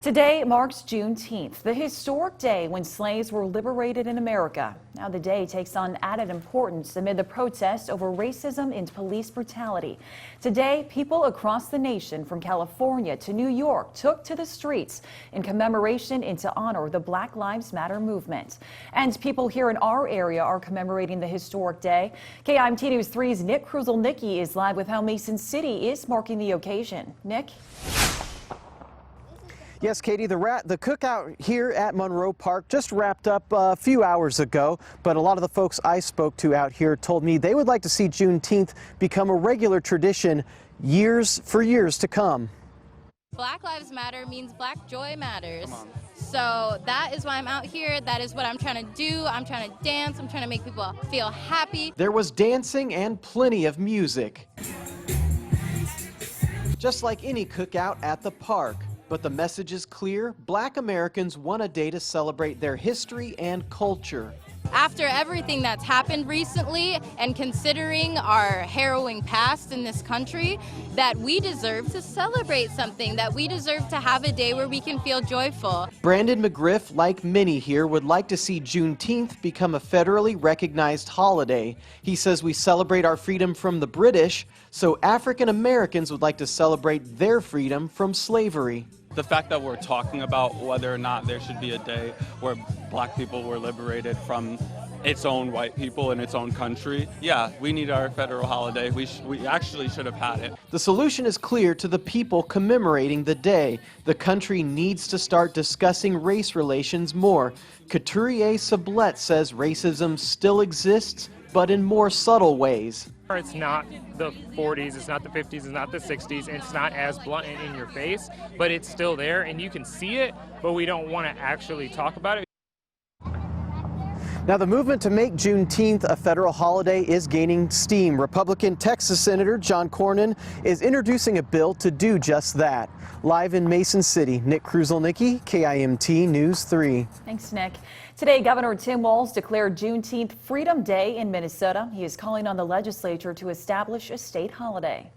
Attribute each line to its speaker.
Speaker 1: Today marks Juneteenth, the historic day when slaves were liberated in America. Now the day takes on added importance amid the protests over racism and police brutality. Today, people across the nation from California to New York took to the streets in commemoration and to honor the Black Lives Matter movement. And people here in our area are commemorating the historic day. KIMT News 3's Nick Kruszalnicki is live with how Mason City is marking the occasion. Nick?
Speaker 2: Yes, Katie, the cookout here at Monroe Park just wrapped up a few hours ago, but a lot of the folks I spoke to out here told me they would like to see Juneteenth become a regular tradition for years to come.
Speaker 3: Black Lives Matter means Black joy matters. So that is why I'm out here. That is what I'm trying to do. I'm trying to dance. I'm trying to make people feel happy.
Speaker 2: There was dancing and plenty of music, just like any cookout at the park. But the message is clear: Black Americans want a day to celebrate their history and culture.
Speaker 3: After everything that's happened recently and considering our harrowing past in this country, that we deserve to celebrate something, that we deserve to have a day where we can feel joyful.
Speaker 2: Brandon McGriff, like many here, would like to see Juneteenth become a federally recognized holiday. He says we celebrate our freedom from the British, so African Americans would like to celebrate their freedom from slavery.
Speaker 4: The fact that we're talking about whether or not there should be a day where Black people were liberated from its own white people in its own country, yeah, we need our federal holiday. We actually should have had it.
Speaker 2: The solution is clear to the people commemorating the day. The country needs to start discussing race relations more. Couturier Sublette says racism still exists, but in more subtle ways.
Speaker 5: It's not the 40s, it's not the 50s, it's not the 60s, it's not as blunt and in your face, but it's still there and you can see it, but we don't want to actually talk about it.
Speaker 2: Now, the movement to make Juneteenth a federal holiday is gaining steam. Republican Texas Senator John Cornyn is introducing a bill to do just that. Live in Mason City, Nick Kruszalnicki, KIMT News 3.
Speaker 1: Thanks, Nick. Today, Governor Tim Walz declared Juneteenth Freedom Day in Minnesota. He is calling on the legislature to establish a state holiday.